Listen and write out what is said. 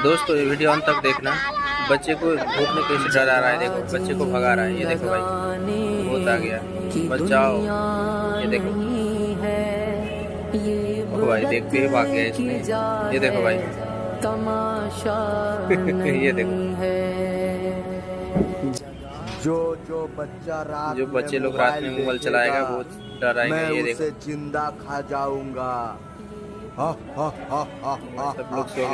दोस्तों ये वीडियो अंत तक देखना। बच्चे को भूत ने कैसे डरा रहा है, देखो बच्चे को भगा रहा है। ये देखो भाई, भूत आ गया, बचाओ। ये देखो, ओ भाई देखते ही भाग गया इसने। ये देखो भाई ये देखो जो बच्चे लोग रात में मोबाइल चलाएगा वो डराएगा। ये देखो जिंदा खा जाऊंगा। सब लोग सो गए।